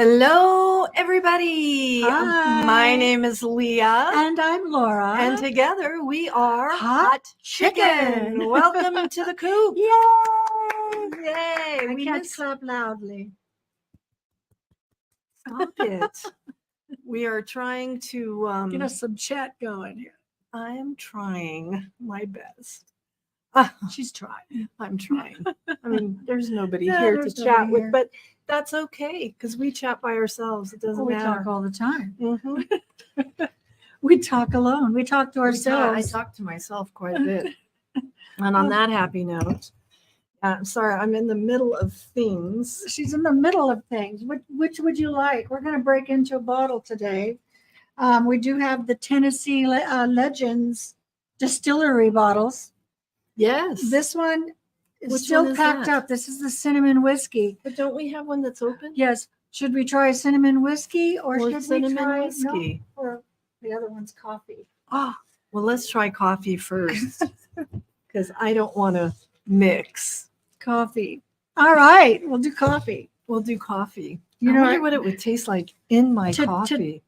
Hello, everybody. Hi. My name is Leah. And I'm Laura. And together we are Hot Chicken. Welcome to the coop. Yay! Yay. I can't clap loudly. Stop it. We are trying to Get us some chat going here. I am trying my best. She's trying. I'm trying. I mean, there's nobody Yeah, here to there's chat nobody with, here. but that's okay because we chat by ourselves. It doesn't We matter. talk all the time. Mhm. We talk alone. We talk to I ourselves. talk to myself quite a bit. And on that happy note, I'm sorry, I'm in the middle of things. She's in the middle of things. Which would you like? We're going to break into a bottle today. We do have the Tennessee Legends distillery bottles. Yes. This one is Which still one is packed that? up. This is the cinnamon whiskey. But don't we have one that's open? Yes. Should we try cinnamon whiskey or should we cinnamon try whiskey? No, or the other one's coffee. Oh, well, let's try coffee first because I don't want to mix. Coffee. All right, we'll do coffee. We'll do coffee. You I know, wonder what it would taste like in my To- coffee.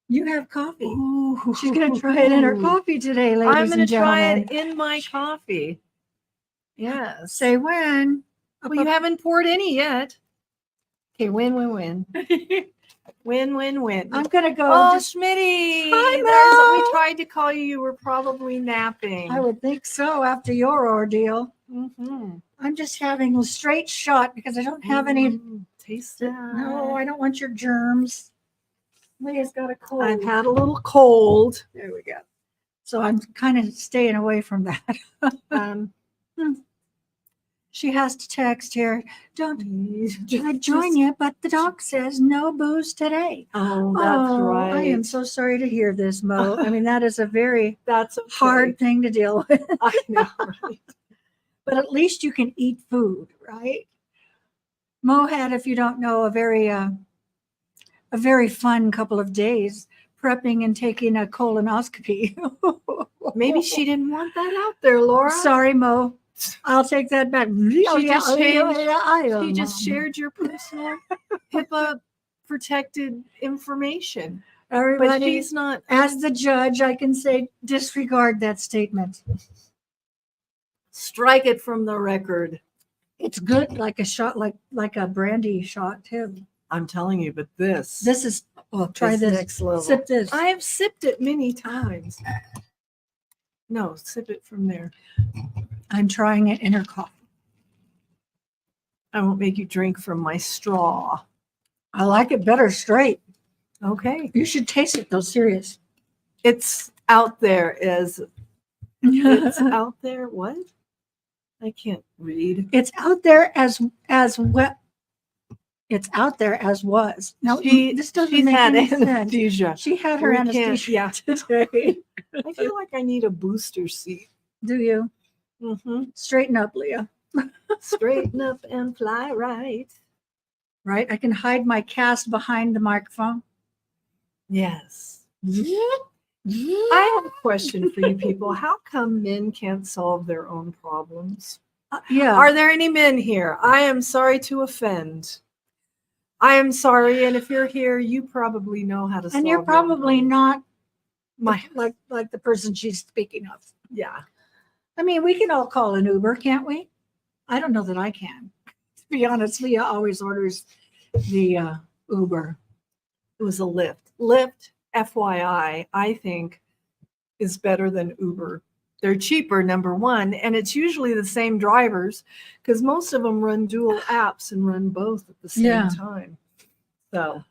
You have coffee. Ooh. She's going to try it in her coffee today, ladies I'm going and to try gentlemen. it in my coffee. Yes. Say when. Well, you haven't poured any yet. Okay, win. Win. I'm going to go. Oh, Schmitty. Hi, We Mo. tried to call you. You were probably napping. I would think so after your ordeal. Mm-hmm. I'm just having a straight shot because I don't have any. Taste that. No, I don't want your germs. Leah's got a cold. I've had a little cold. There we go. So I'm kind of staying away from that. She has to text here. Don't I join you, but the doc says no booze today. Oh, that's right. I am so sorry to hear this, Mo. I mean, that is a very that's okay. hard thing to deal with. I know, right? But at least you can eat food, right? Mo had, if you don't know, a very fun couple of days prepping and taking a colonoscopy. Maybe she didn't want that out there, Laura. Sorry, Mo. I'll take that back. She just shared your personal HIPAA protected information. Everybody, but she's not. As the judge, I can say disregard that statement. Strike it from the record. It's good, like a shot, like a brandy shot too. I'm telling you, but this is. Well, try this. Next level. Sip this. I have sipped it many times. No, sip it from there. I'm trying it in her coffee. I won't make you drink from my straw. I like it better straight. Okay. You should taste it though, serious. It's out there as it's out there. What? I can't read. It's out there as what? It's out there as was. No, this doesn't make any anesthesia. Sense. She had her anesthesia today. I feel like I need a booster seat. Do you? Mm-hmm. Straighten up, Leah. Straighten up and fly right. Right? I can hide my cast behind the microphone. Yes. I have a question for you people. How come men can't solve their own problems? Yeah. Are there any men here? I am sorry to offend. I am sorry, and if you're here, you probably know how to solve. And you're probably not like the person she's speaking of. Yeah. I mean, we can all call an Uber, can't we? I don't know that I can. To be honest, Leah always orders the Uber. It was a Lyft. Lyft, FYI, I think is better than Uber. They're cheaper, number one, and it's usually the same drivers because most of them run dual apps and run both at the same time. So,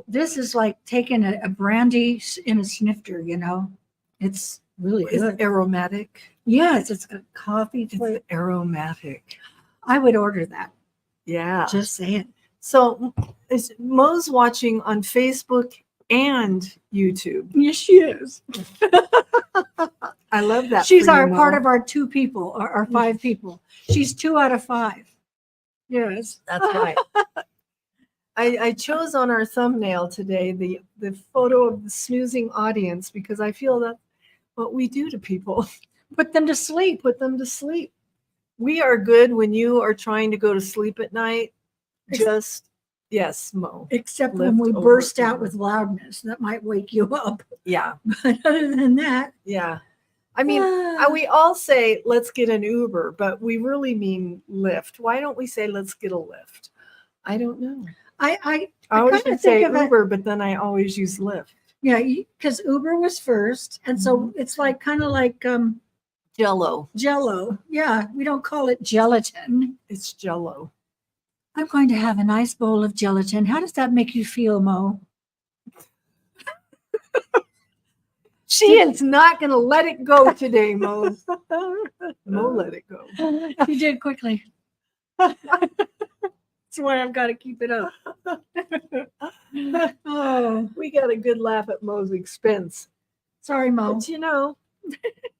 this is like taking a brandy in a snifter, you know. It's really good. It's aromatic. Yes, it's a coffee flavor. It's aromatic. I would order that. Yeah. Just saying. So, Mo's watching on Facebook and YouTube. Yes, she is. I love that. She's part of our 2 people, our 5 people. She's 2 out of 5. Yes. That's right. I chose on our thumbnail today the photo of the snoozing audience because I feel that what we do to people. Put them to sleep. Put them to sleep. We are good when you are trying to go to sleep at night. Just Yes, Mo. except Lyft when we over burst out Uber. with loudness. That might wake you up. Yeah. But other than that, Yeah. I mean, ah, we all say, let's get an Uber, but we really mean Lyft. Why don't we say, let's get a Lyft? I don't know. I I I always kind would of think say of it. Uber, but then I always use Lyft. Yeah, because Uber was first, and so Mhm. it's like kind of like Jello. Jello. Yeah, we don't call it gelatin. It's Jello. I'm going to have a nice bowl of gelatin. How does that make you feel, Mo? She is not going to let it go today, Mo. Mo, let it go. You did quickly. That's why I've got to keep it up. Oh, We got a good laugh at Mo's expense. sorry, Mo. But you know,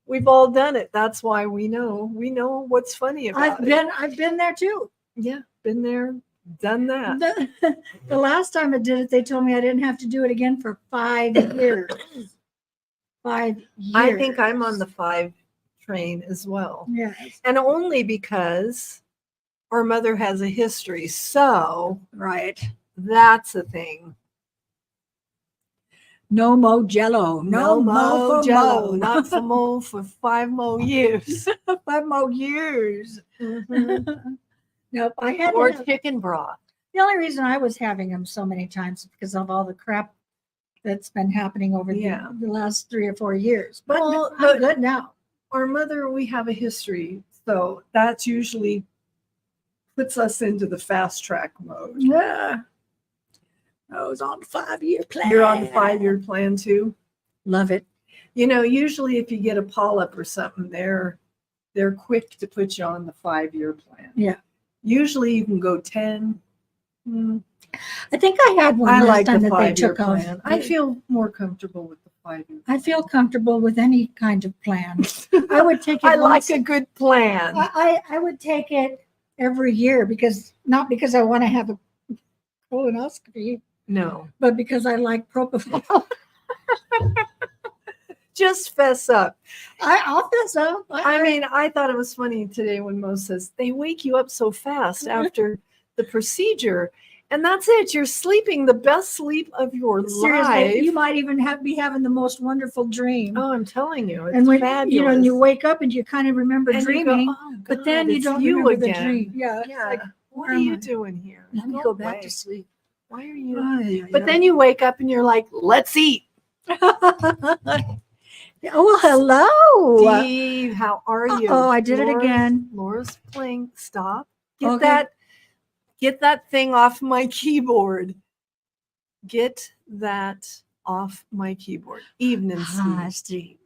we've all done it. That's why we know. We know what's funny about I've been there too. Yeah, been there, done that. The last time I did it, they told me I didn't have to do it again for 5 years. 5 years. I think I'm on the 5 train as well. Yes. And only because our mother has a history. So Right. that's a thing. No mo jello. No, mo for Jello. mo. Not for Mo for 5 more years. 5 more years. Mhm. Nope. I had Or to have, chicken broth. the only reason I was having them so many times is because of all the crap that's been happening over Yeah. the last 3 or 4 years. But Well, I'm but- good now. Our mother, we have a history. So that's usually puts us into the fast track mode. Yeah. I was on the 5-year plan. You're on the 5-year plan too. Love it. You know, usually if you get a polyp or something, they're quick to put you on the 5-year plan. Yeah. Usually you can go 10. I think I had one I last like the time that they 5-year took off. plan. I feel more comfortable with the 5-year. I feel comfortable with any kind of plan. I would take it. I once- like a good plan. I would take it every year not because I want to have a colonoscopy, No, but because I like propofol. just fess up. I'll fess up. I mean, I thought it was funny today when Mo says they wake you up so fast after the procedure. And that's it. You're sleeping the best sleep of your seriously, life. you might even be having the most wonderful dream. Oh, I'm telling you, it's and when fabulous. and you wake up and you kind of remember And you go, dreaming, "Oh, but then God, you it's don't remember the again." dream. Yeah, it's Yeah. like, What where are am you I? doing here? Let me go back to sleep. Why are you? Oh, But then you wake up and you're like, let's eat. Oh, hello. Steve, how are you? Oh, I did it again. Laura's playing. Stop. Get Okay. that thing off my keyboard. Get that off my keyboard. Evening, Steve. Steve.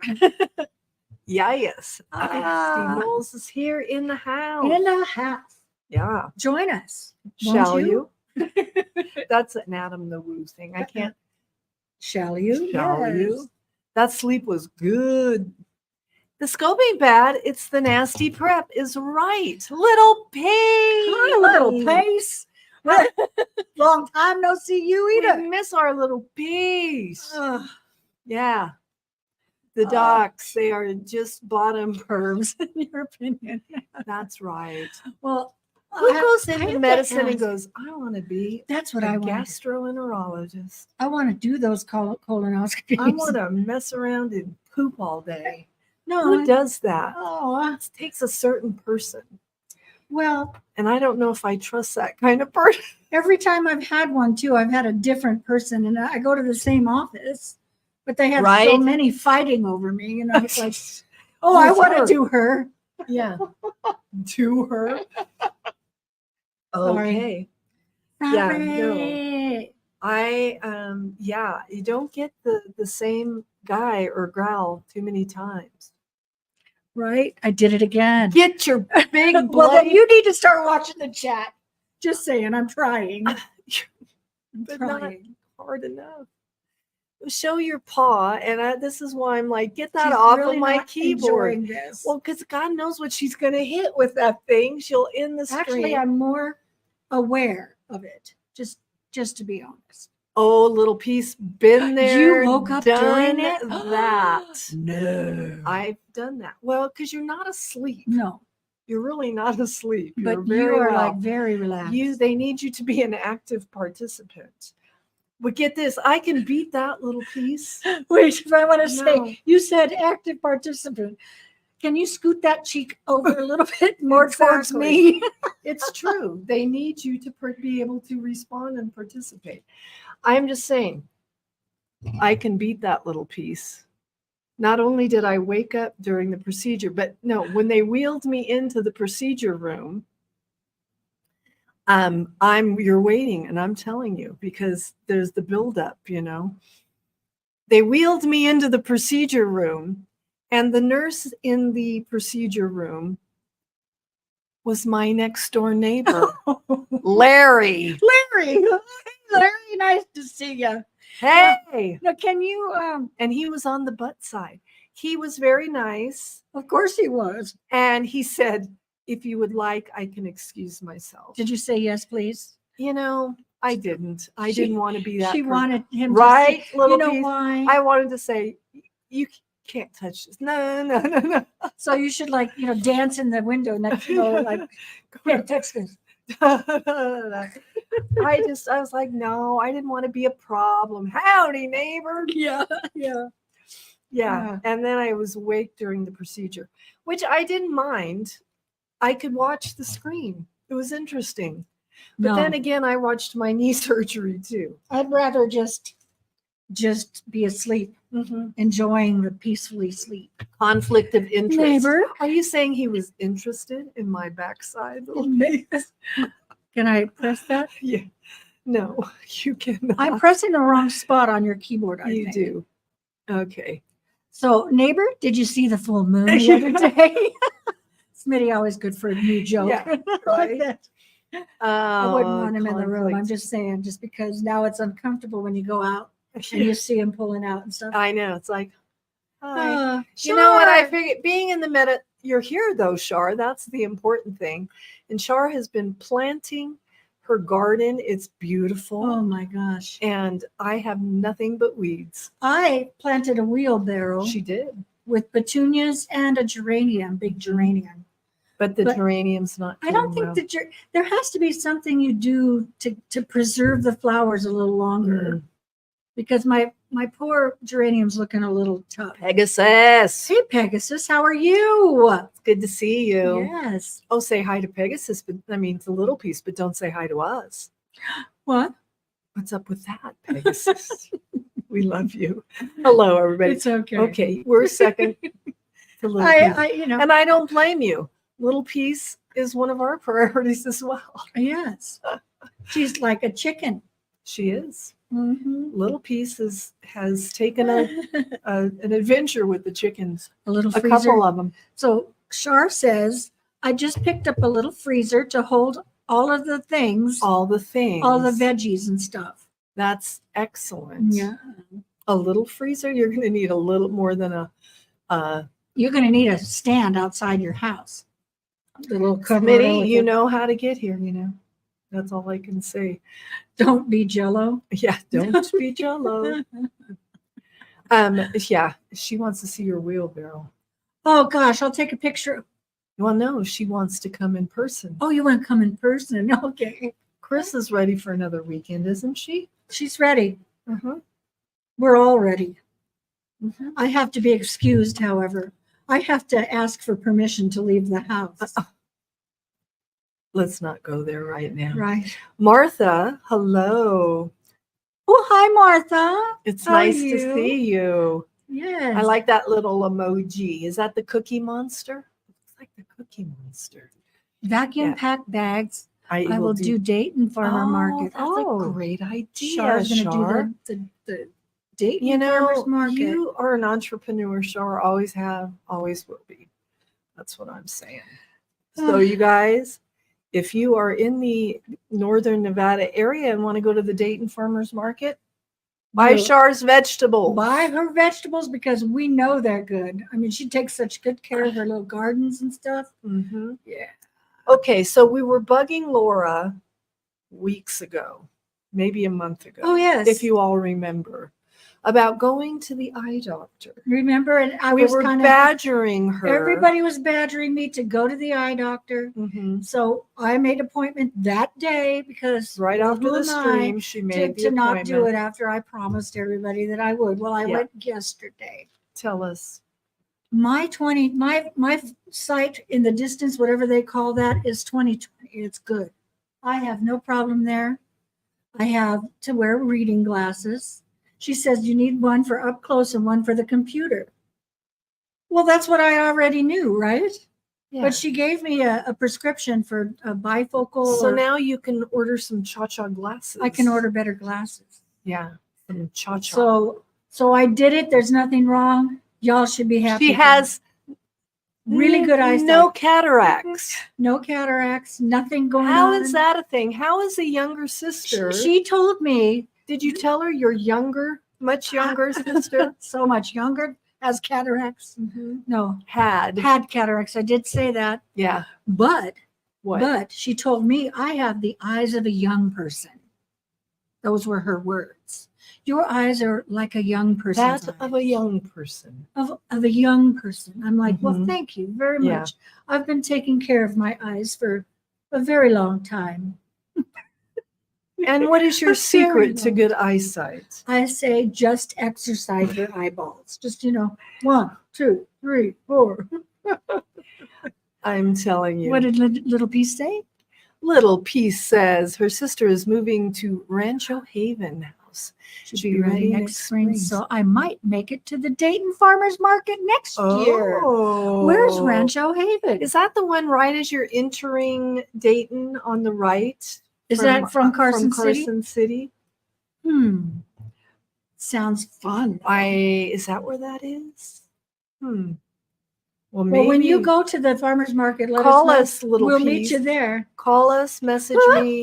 Yes. Ah. Steve Knowles is here in the house. In the house. Yeah. Join us. won't Shall you? That's an Adam the Woo thing. I can't. Shall you? Shall Yes. you? That sleep was good. The scope ain't bad. It's the nasty prep is right. Little Pace. Hi, little Pace. Long time no see you We either. miss our little Pace. Ugh. Yeah. The Oh. docs, they are just bottom pervs. In your opinion. That's right. Well, Who I- goes I into have to medicine and ask- goes, I want to be That's what a I want. gastroenterologist. I want to do those colonoscopies. I want to mess around and poop all day. No. Who does that? Oh, It takes a certain person. well, And I don't know if I trust that kind of person. every time I've had one too, I've had a different person, and I go to the same office, but they have so Right? many fighting over me. You know, it's like, Oh, I it's want to her. do her. Yeah. To her. Sorry. Okay. Yeah, no. Sorry. Yeah, you don't get the same guy or gal too many times. Right? I did it again. Get your big Well, then bloody you need to start watching the chat. Just saying, I'm trying. I'm but not trying. hard enough. Show your paw, and this is why I'm like, get that She's off really of my not keyboard. enjoying this. Well, because God knows what she's going to hit with that thing. She'll end the stream. Actually, I'm more aware of it. Just to be honest. Oh, little piece, been there. You woke up done during it? that. No. I've done that. Well, because you're not asleep. No. You're really not asleep. You're but you very are well. like very relaxed. They need you to be an active participant. But get this, I can beat that little piece. Wait, if I want to No. say, you said active participant. Can you scoot that cheek over a little bit more towards Exactly. me? It's true. They need you to be able to respond and participate. I'm just saying, I can beat that little piece. Not only did I wake up during the procedure, but no, when they wheeled me into the procedure room, you're waiting, and I'm telling you, because there's the buildup, They wheeled me into the procedure room, and the nurse in the procedure room was my next door neighbor, Larry. Larry, Larry, nice to see you. Hey. Now, can you? And he was on the butt side. He was very nice. Of course he was. And he said, if you would like, I can excuse myself. Did you say yes, please? I didn't. I didn't want to be that. She wanted him right, to say, little you know piece. why? I wanted to say, you can't touch this. No. So you should dance in the window next, like, can't touch this. I was like, no, I didn't want to be a problem. Howdy, neighbor. Yeah. And then I was awake during the procedure, which I didn't mind. I could watch the screen. It was interesting. But then again, I watched my knee surgery too. I'd rather just be asleep, enjoying the peacefully sleep. Conflict of interest. Neighbor, are you saying he was interested in my backside? Can I press that? Yeah. No, you cannot. I'm pressing the wrong spot on your keyboard. I think. do. Okay. So, neighbor, did you see the full moon the other day? Smitty, always good for a new joke. Yeah, right. I wouldn't want him in the room. I'm just saying, just because now it's uncomfortable when you go out and you see him pulling out and stuff. I know. It's like, hi. Sure. You know what? I figured being in the you're here though, Shar. That's the important thing. And Shar has been planting her garden. It's beautiful. Oh my gosh. And I have nothing but weeds. I planted a wheelbarrow. She did. With petunias and a geranium, big geranium. But the geranium's not. I don't think there has to be something you do to preserve the flowers a little longer. Because my poor geranium's looking a little tough. Pegasus. Hey, Pegasus, how are you? It's good to see you. Yes. Oh, say hi to Pegasus, but it's a little piece, but don't say hi to us. What? What's up with that, Pegasus? We love you. Hello, everybody. It's okay. Okay, we're second to little piece. And I don't blame you. Little piece is one of our priorities as well. Yes. She's like a chicken. She is. Mm-hmm. Little Piece has taken an adventure with the chickens. A couple of them. So Shar says, I just picked up a little freezer to hold all of the things. All the things. All the veggies and stuff. That's excellent. Yeah. A little freezer? You're going to need a little more than You're going to need a stand outside your house. The little Smitty, you know how to get here, That's all I can say. Don't be jello. Yeah, don't be jello. Yeah, she wants to see your wheelbarrow. Oh gosh, I'll take a picture. Well, no, she wants to come in person. Oh, you want to come in person? Okay. Chris is ready for another weekend, isn't she? She's ready. Mm-hmm. We're all ready. Mm-hmm. I have to be excused, however. I have to ask for permission to leave the house. Let's not go there right now. Right. Martha, hello. Oh, hi, Martha. It's nice to see you. Yes. I like that little emoji. Is that the Cookie Monster? It's like the Cookie Monster. Vacuum packed bags. I will do Dayton Farmer Market. That's a great idea. Char's going to do the Dayton Farmers Market. You are an entrepreneur, Char. Always have, always will be. That's what I'm saying. So you guys, if you are in the Northern Nevada area and want to go to the Dayton Farmers Market, buy Char's vegetables. Buy her vegetables because we know they're good. I mean, she takes such good care of her little gardens and stuff. Mm-hmm. Yeah. Okay, so we were bugging Laura weeks ago, maybe a month ago. Oh, yes. If you all remember, about going to the eye doctor. Remember, and I We was were kind of badgering her. everybody was badgering me to go to the eye doctor. Mhm. So I made appointment that day because Right well, after who the am I stream, she made the to not appointment. do it after I promised everybody that I would. Well, I Yeah. went yesterday. Tell us. My sight in the distance, whatever they call that, is 20/20. It's good. I have no problem there. I have to wear reading glasses. She says you need one for up close and one for the computer. Well, that's what I already knew, right? Yeah. But she gave me a prescription for a bifocal. So now you can order some cha-cha glasses. I can order better glasses. Yeah, some cha-cha. So I did it. There's nothing wrong. Y'all should be happy. She has really good eyesight. No cataracts. No cataracts. Nothing going on. How is that a thing? How is a younger sister? She told me. Did you tell her you're younger, much younger sister? So much younger, has cataracts. Mm-hmm. No, had cataracts. I did say that. Yeah. But What? But she told me I have the eyes of a young person. Those were her words. Your eyes are like a young person's That eyes. of a young person. Of a young person. I'm like, well, Mhm. thank you very Yeah. much. I've been taking care of my eyes for a very long time. And what is your A very secret to long good eyesight? I say just exercise your eyeballs. Just, 1, 2, 3, 4. I'm telling you. What did Little Piece say? Little Piece says her sister is moving to Rancho Haven House. Should be ready next spring. spring. So I might make it to the Dayton Farmers Market next year. Where's Rancho Haven? Is that the one right as you're entering Dayton on the right? Is that from Carson City? Sounds fun. Is that where that is? Well, maybe. Well, when you go to the farmers market, Call let us, Little We'll Piece. meet you there. Call us, message me,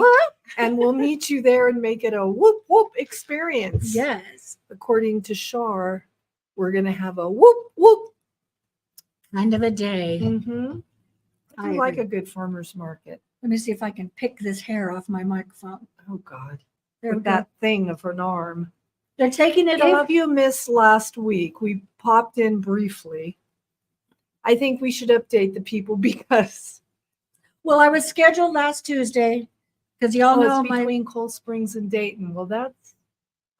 and we'll meet you there and make it a whoop whoop experience. Yes. According to Shar, we're gonna have a whoop whoop kind of a day. Mm-hmm. I like a good farmer's market. Let me see if I can pick this hair off my microphone. Oh God. There With that thing of an arm. They're taking it off. If you missed last week, we popped in briefly. I think we should update the people because. Well, I was scheduled last Tuesday because y'all know it's between Cold Springs and Dayton. Well, that's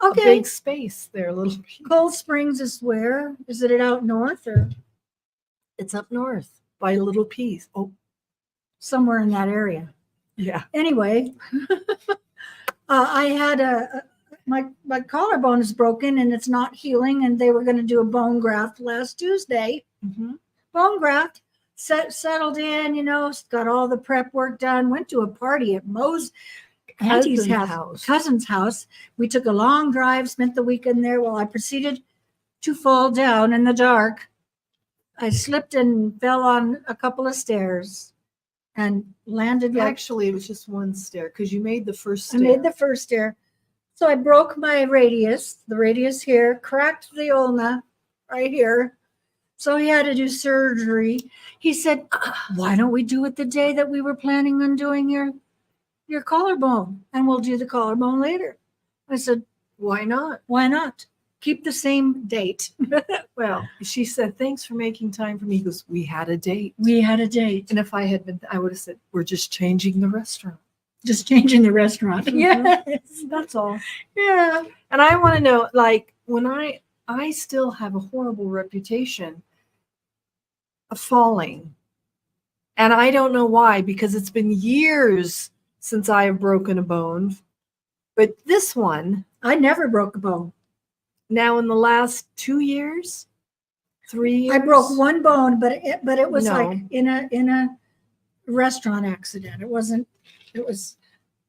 okay. A big space there, Little Piece. Cold Springs is where? Is it out north or? It's up north by Little Piece. Oh, somewhere in that area. Yeah. Anyway, I had my collarbone is broken and it's not healing, and they were going to do a bone graft last Tuesday. Mm-hmm. Bone graft, settled in, got all the prep work done, went to a party at Mo's auntie's cousin's house. We took a long drive, spent the weekend there. Well, I proceeded to fall down in the dark. I slipped and fell on a couple of stairs and landed. Actually, it was just one stair because you made the first stair. I made the first stair. So I broke my the radius here, cracked the ulna right here. So he had to do surgery. He said, why don't we do it the day that we were planning on doing your collarbone, and we'll do the collarbone later. I said, why not? Why not? Keep the same date. Well, she said, thanks for making time for me. He goes, we had a date. We had a date. And if I had been, I would have said, we're just changing the restaurant. Just changing the restaurant. Mm-hmm. Yes. That's all. Yeah. And I want to know, like, when I still have a horrible reputation of falling. And I don't know why, because it's been years since I have broken a bone. But this one, I never broke a bone. Now in the last 2 years, 3 years, I broke one bone, but it was No. like in a restaurant accident.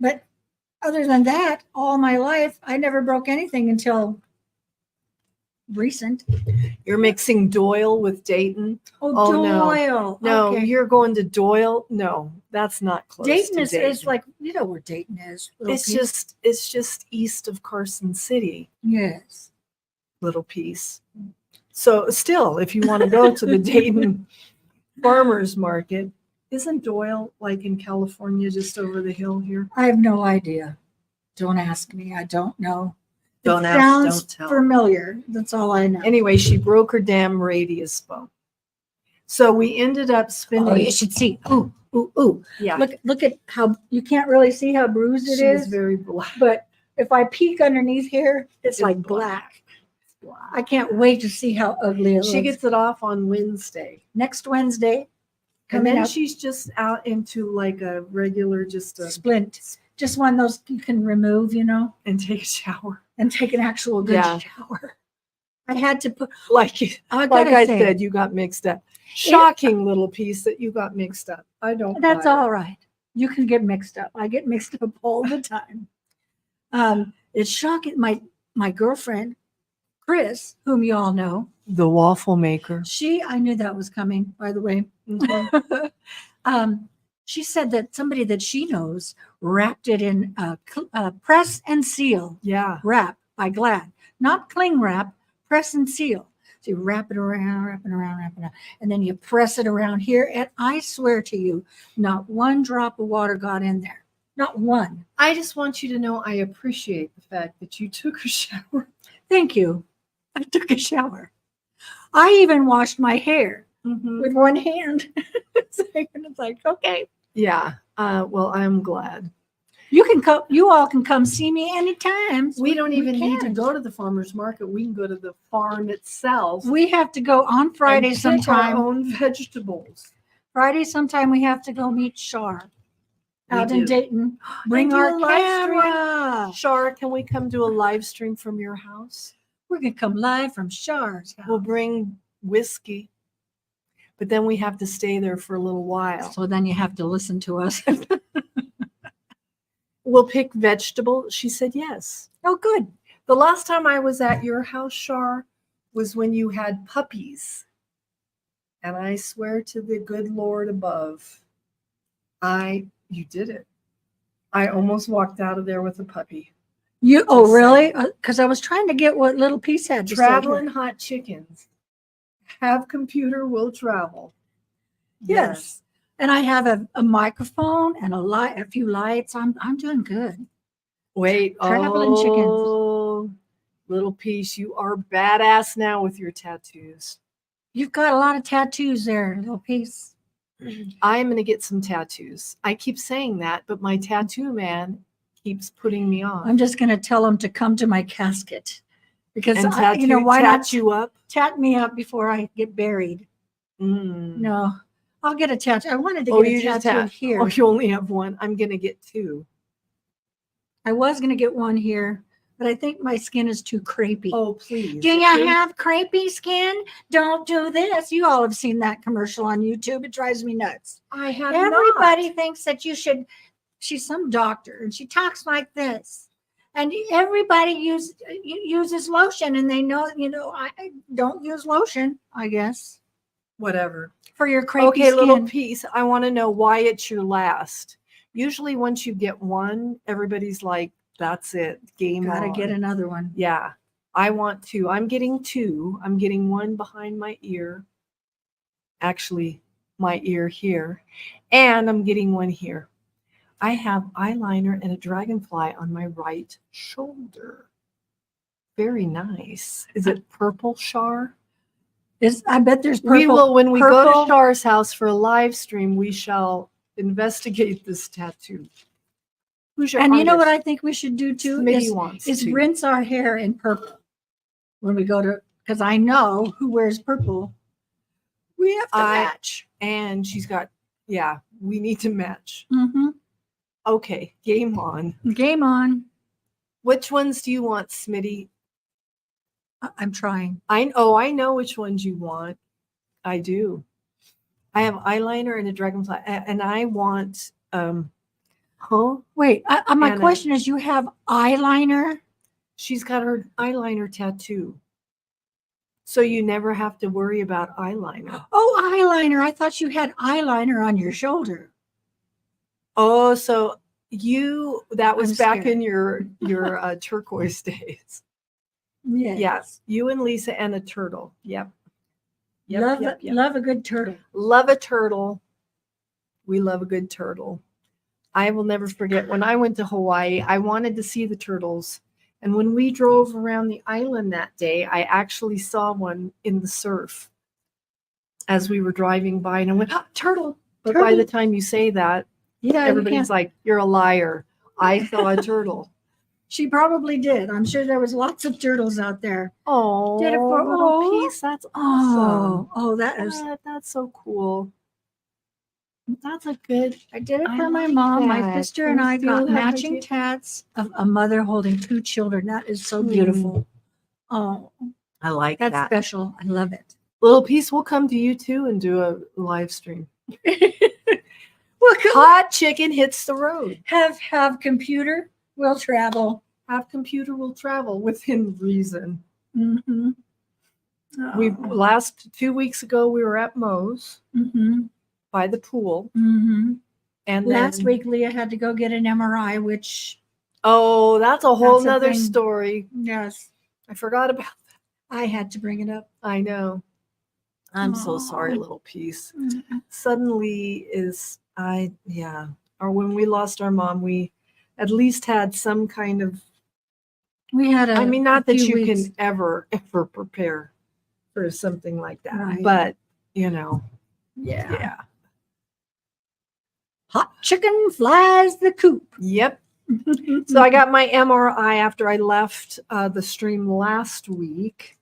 But other than that, all my life, I never broke anything until recent. You're mixing Doyle with Dayton. Oh, Doyle. No, Okay. you're going to Doyle. No, that's not close. Dayton to is Dayton. It's like, where Dayton is. It's just east of Carson City. Yes. Little Piece. So still, if you want to go to the Dayton Farmers Market, isn't Doyle like in California, just over the hill here? I have no idea. Don't ask me. I don't know. Don't it ask, sounds don't tell. familiar. That's all I know. Anyway, she broke her damn radius bone. So we ended up spending. Oh, you should see. Ooh, ooh, ooh. Yeah, Look at how you can't really see how bruised it she was is. very black. But if I peek underneath here, it's like black. black. I can't wait to see how ugly it She looks. gets it off on Wednesday. Next Wednesday. And Coming then up, she's just out into like a regular, just a splint. Just one of those you can remove, and take a shower. and take an actual good Yeah. shower. I had to put, Like I like gotta I say, said, you got mixed up. Shocking little piece that you got mixed up. I don't. that's buy it. all right. You can get mixed up. I get mixed up all the time. It's shocking. My girlfriend, Chris, whom you all know, The waffle maker. I knew that was coming, by the way. Mhm. She said that somebody that she knows wrapped it in press and seal Yeah. wrap by Glad, not cling wrap, press and seal. So you wrap it around, and then you press it around here. And I swear to you, not one drop of water got in there. Not one. I just want you to know I appreciate the fact that you took a shower. Thank you. I took a shower. I even washed my hair with one hand. It's like, okay. Yeah. Well, I'm glad. You can come. You all can come see me anytime. We don't even need to can. go to the farmer's market. We can go to the farm itself. We have to go on Friday and pick our sometime. own vegetables. Friday sometime we have to go meet Shar out in do. Dayton. Bring do our a live stream. camera. Shar, can we come do a live stream from your house? We're gonna come live from Shar's house. We'll bring whiskey, but then we have to stay there for a little while. So then you have to listen to us. We'll pick vegetables. She said yes. Oh, good. The last time I was at your house, Shar, was when you had puppies. And I swear to the good Lord above, you did it. I almost walked out of there with a puppy. Oh, really? Because I was trying to get what little piece had to say Traveling here. hot chickens. Have computer, will travel. Yes. And I have a microphone and a few lights. I'm doing good. Wait. Traveling chickens. Oh, little piece, you are badass now with your tattoos. You've got a lot of tattoos there, little piece. I'm going to get some tattoos. I keep saying that, but my tattoo man keeps putting me on. I'm just going to tell him to come to my casket because and why not you up? tat me up before I get buried? No, I'll get a tattoo. I wanted to get a tattoo here. Oh, you only have one. I'm going to get two. I was going to get one here, but I think my skin is too crepey. Oh, please. Do you have crepey skin? Don't do this. You all have seen that commercial on YouTube. It drives me nuts. I have Everybody not. thinks that you should. She's some doctor and she talks like this. And everybody uses lotion and they know, I don't use lotion, I guess. Whatever. For your crepey okay, skin. little piece. I want to know why it's your last. Usually once you get one, everybody's like, that's it. Game on. Gotta get another one. Yeah. I want two. I'm getting two. I'm getting one behind my ear. Actually, my ear here. And I'm getting one here. I have eyeliner and a dragonfly on my right shoulder. Very nice. Is it purple, Shar? I bet there's purple. We will, when we go purple. to Shar's house for a live stream, we shall investigate this tattoo. Who's your And you know what artist? I think we should do too? Smitty wants is to. rinse our hair in purple when we go to, because I know who wears purple. We have to match. And she's got, we need to match. Mm-hmm. Okay, game on. Game on. Which ones do you want, Smitty? I'm trying. I know which ones you want. I do. I have eyeliner and a dragonfly, and I want Wait, my question is, you have eyeliner? She's got her eyeliner tattoo. So you never have to worry about eyeliner. Oh, eyeliner. I thought you had eyeliner on your shoulder. Oh, so that was I'm back scared. in your turquoise days. Yes. Yes. You and Lisa and a turtle. Yep. Love a good turtle. Love a turtle. We love a good turtle. I will never forget when I went to Hawaii, I wanted to see the turtles. And when we drove around the island that day, I actually saw one in the surf as we were driving by, and I went, "Ah, turtle." But by the Turtle. time you say that, Yeah, you everybody's can't. like, "You're a liar. I saw a turtle." She probably did. I'm sure there was lots of turtles out there. Oh, Did it for little oh, piece. That's awesome. that is. That's so cool. That's a good. I did it I for my like mom. My that. sister and I You got have matching idea- tats of a mother holding two children. That is so beautiful. Oh, I like that's that. special. I love it. Little piece. We'll come to you too and do a live stream. Well, Hot chicken hits the road. have computer. We'll travel. Have computer will travel within reason. Mm-hmm. We last 2 weeks ago we were at Moe's Mm-hmm. by the pool, Mm-hmm. and Last then, week, Leah had to go get an MRI, which oh, that's a whole That's a nother thing. story. yes, I forgot about. I had to bring it up. I know. I'm so sorry, Aw. little piece. Suddenly yeah. Or when we lost our mom, we at least had some kind of. We had I mean, not a that few you weeks. can ever prepare for something like that, Right. but Yeah. yeah. Hot chicken flies the coop. Yep. So I got my MRI after I left the stream last week.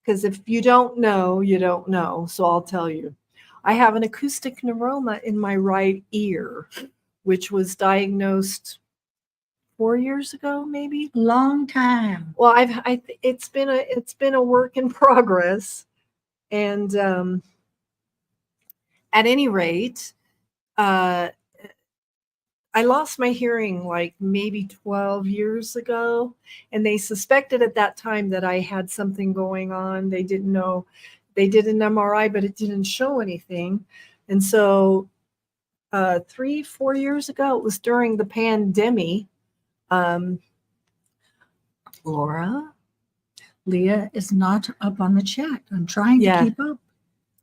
Because if you don't know, you don't know. So I'll tell you. I have an acoustic neuroma in my right ear, which was diagnosed 4 years ago, maybe. Long time. Well, it's been a work in progress, and at any rate, I lost my hearing like maybe 12 years ago, and they suspected at that time that I had something going on. They didn't know. They did an MRI, but it didn't show anything. And so 3-4 years ago, it was during the pandemic. Laura? Leah is not up on the chat. I'm trying Yeah. to keep up.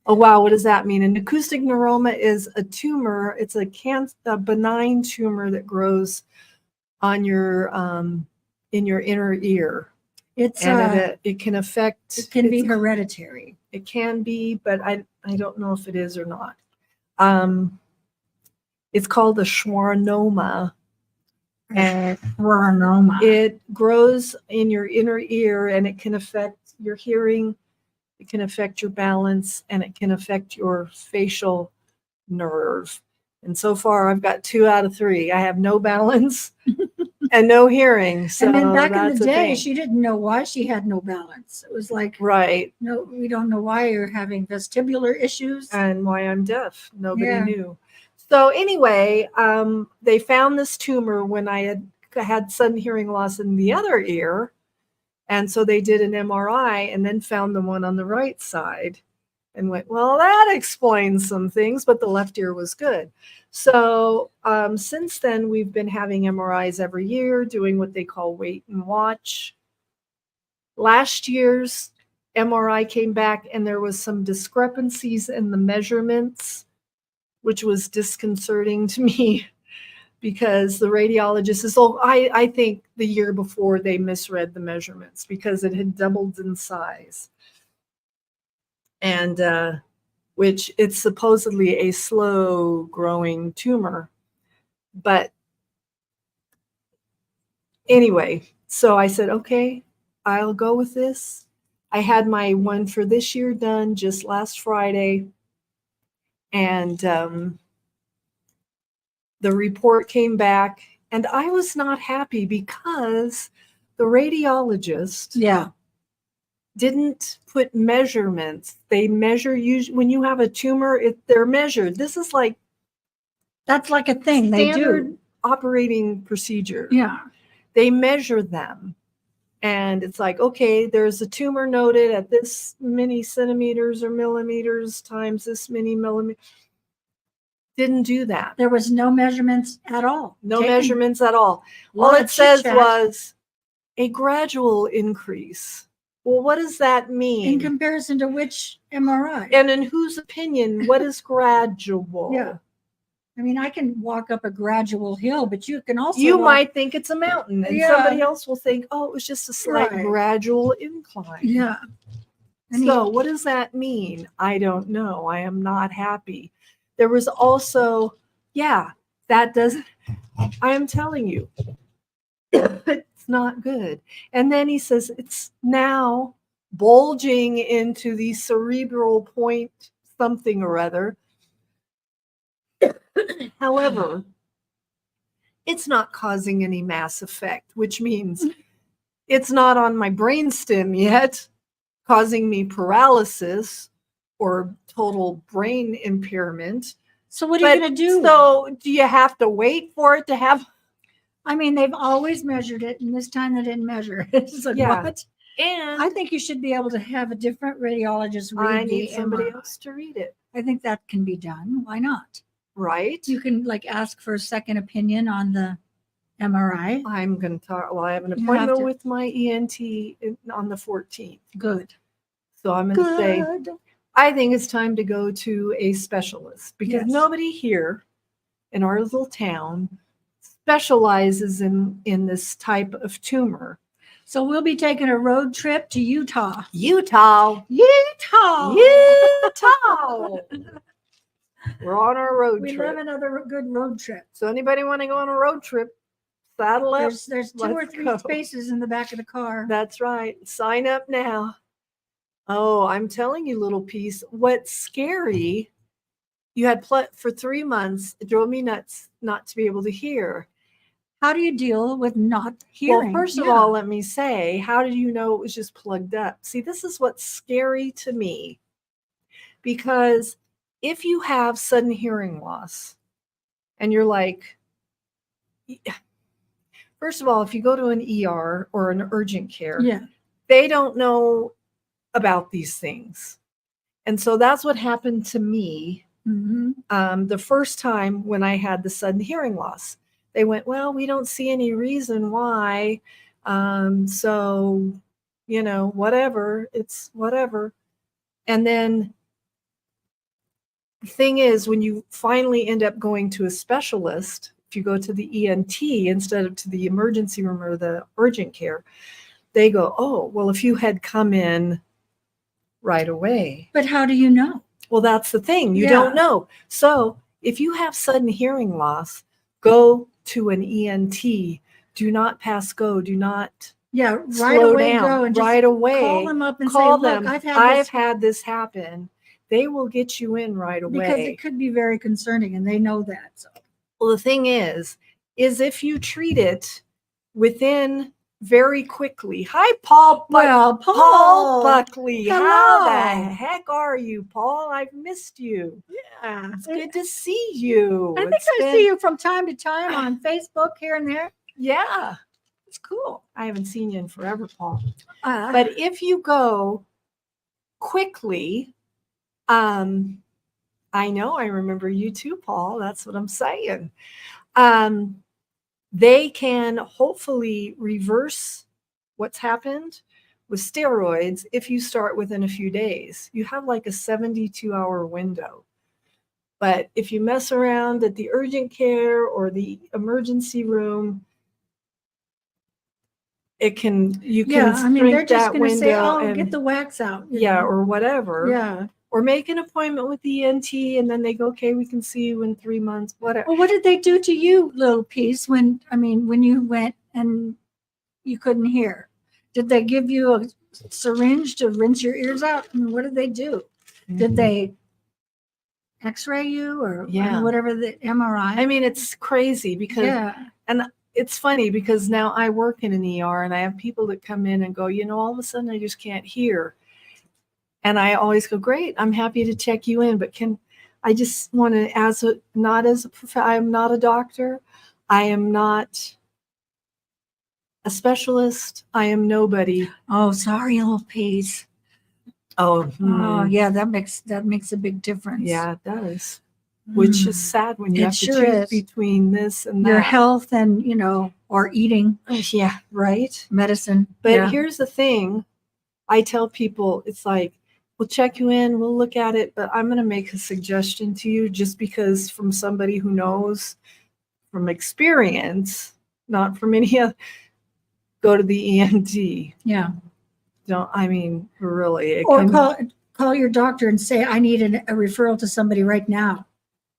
Oh, wow. What does that mean? An acoustic neuroma is a tumor. It's a benign tumor that grows on your in your inner ear. It's And it can affect. it can be hereditary. It can be, but I don't know if it is or not. It's called a schwannoma. And Schwannoma. it grows in your inner ear, and it can affect your hearing, it can affect your balance, and it can affect your facial nerve. And so far, I've got 2 out of 3. I have no balance and no hearing. So And then back in that's the a day, thing. she didn't know why she had no balance. It was like, Right. no, we don't know why you're having vestibular issues. And why I'm deaf. Nobody Yeah. knew. So anyway, they found this tumor when I had sudden hearing loss in the other ear. And so they did an MRI and then found the one on the right side and went, well, that explains some things, but the left ear was good. So since then, we've been having MRIs every year, doing what they call wait and watch. Last year's MRI came back and there was some discrepancies in the measurements, which was disconcerting to me because the radiologist is, I think the year before they misread the measurements because it had doubled in size. And which it's supposedly a slow growing tumor. But anyway, so I said, okay, I'll go with this. I had my one for this year done just last Friday. And the report came back, and I was not happy because the radiologist didn't put measurements. They measure when you have a tumor, they're measured. This is like that's like a thing they do. Operating procedure. Yeah. They measure them. And it's like, okay, there's a tumor noted at this many centimeters or millimeters times this many millimeters. Didn't do that. There was no measurements at all. No measurements at all. All it says was a gradual increase. Well, what does that mean? In comparison to which MRI? And in whose opinion, what is gradual? Yeah. I mean, I can walk up a gradual hill, but you can also You walk- might think it's a mountain, and Yeah. somebody else will think, oh, it was just a slight Right. gradual incline. Yeah. And So, what does that mean? I don't know. I am not happy. There was also, yeah, that doesn't, I am telling you, it's not good. And then he says it's now bulging into the cerebral point something or other. However, it's not causing any mass effect, which means it's not on my brainstem yet, causing me paralysis or total brain impairment. so what are you But going to do? so do you have to wait for it to have? I mean, they've always measured it, and this time they didn't measure it. So Yeah. what? And I think you should be able to have a different radiologist read I the need somebody MRI. else to read it, I think that can be done. Why not? right? You can like ask for a second opinion on the MRI. I'm going to talk. Well, I have an You have appointment to- with my ENT on the 14th. Good. So I'm going to say, Good. I think it's time to go to a specialist because Yes. nobody here in our little town specializes in this type of tumor. So we'll be taking a road trip to Utah. Utah. Utah. Utah. We're on our road We trip. love another good road trip. So anybody want to go on a road trip, saddle up. There's 2 or let's 3 go. spaces in the back of the car. That's right. Sign up now. Oh, I'm telling you, little piece. What's scary, you had for 3 months, it drove me nuts not to be able to hear. How do you deal with not hearing? Well, first of Yeah. all, let me say, how did you know it was just plugged up? See, this is what's scary to me. Because if you have sudden hearing loss and you're like, first of all, if you go to an ER or an urgent care, Yeah. they don't know about these things. And so that's what happened to me Mhm. the first time when I had the sudden hearing loss. They went, well, we don't see any reason why. So, whatever, it's whatever. And then the thing is, when you finally end up going to a specialist, if you go to the ENT instead of to the emergency room or the urgent care, they go, oh, well, if you had come in right away. But how do you know? Well, that's the thing. You Yeah. don't know. So if you have sudden hearing loss, go to an ENT. Do not pass go. Do not Yeah, right slow away down. go and just right away. call them up and Call say, them. look, I've had this happen. They will get you in right away. because it could be very concerning and they know that. So Well, the thing is if you treat it within very quickly. Hi, Paul. well, Paul Buckley. How the hello. heck are you, Paul? I've missed you. Yeah. It's good to see you. I think I see you from time to time on Facebook here and there. Yeah. It's cool. I haven't seen you in forever, Paul. But But if you go quickly, I know I remember you too, Paul. That's what I'm saying. They can hopefully reverse what's happened with steroids if you start within a few days. You have like a 72-hour window. But if you mess around at the urgent care or the emergency room, you can I mean, they're shrink just that going to say, window oh, and get the wax out. you yeah, know. or whatever. Yeah. Or make an appointment with the ENT and then they go, okay, we can see you in 3 months, whatever. Well, what did they do to you, little piece, when you went and you couldn't hear? Did they give you a syringe to rinse your ears out? I mean, what did they do? Did they x-ray you or Yeah. whatever the MRI? I mean, it's crazy because, and it's funny because now I work in an ER and I have people that come in and go, all of a sudden I just can't hear. And I always go, great, I'm happy to check you in, but I just want to, I'm not a doctor. I am not a specialist. I am nobody. Oh, sorry, little piece. Oh, Oh, yeah, that makes a big difference. yeah, it does. Which is Mm. sad when you It have to sure choose is. between this and that. Your health and, or eating Yeah, right. medicine. But Yeah. here's the thing. I tell people, it's like, we'll check you in, we'll look at it, but I'm going to make a suggestion to you just because from somebody who knows from experience, not from any other, go to the ENT. Yeah. Don't, I mean, really. Or call your doctor and say, I need a referral to somebody right now.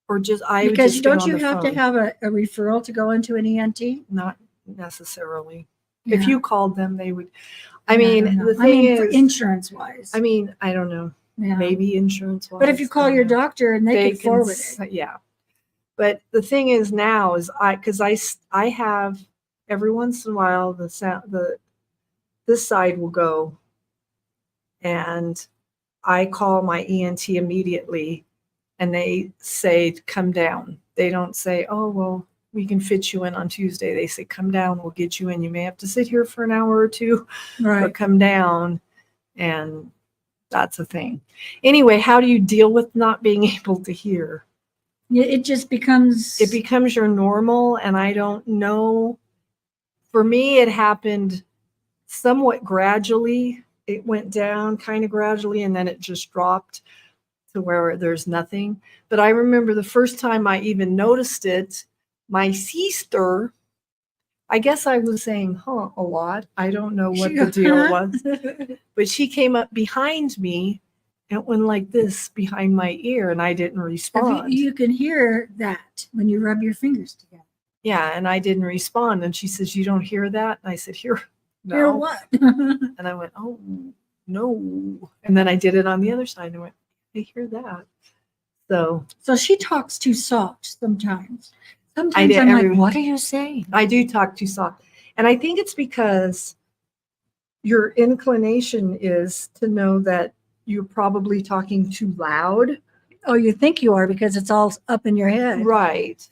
Or just, I would Because just get don't on you the have to phone. have a referral to go into an ENT? Not necessarily. Yeah. If you called them, they would. I Yeah, mean, don't know. the thing for is, insurance wise. I mean, I don't know. Yeah. Maybe insurance wise. But if you call your doctor and they can forward it. Yeah. But the thing is now is because I have every once in a while this side will go and I call my ENT immediately and they say, come down. They don't say, oh, well, we can fit you in on Tuesday. They say, come down, we'll get you in. You may have to sit here for an hour or two, Right. but come down. And that's a thing. Anyway, how do you deal with not being able to hear? It just becomes. It becomes your normal. And I don't know. For me, it happened somewhat gradually. It went down kind of gradually and then it just dropped to where there's nothing. But I remember the first time I even noticed it, my sister, I guess I was saying, huh, a lot. I don't know what the deal was. But she came up behind me and went like this behind my ear and I didn't respond. You can hear that when you rub your fingers together. Yeah, and I didn't respond. And she says, you don't hear that? And I said, hear no. Hear what? And I went, oh, no. And then I did it on the other side and I went, I hear that. So she talks too soft sometimes. Sometimes I'm like, what are you saying? I do talk too soft. And I think it's because your inclination is to know that you're probably talking too loud. Oh, you think you are because it's all up in your head. Right.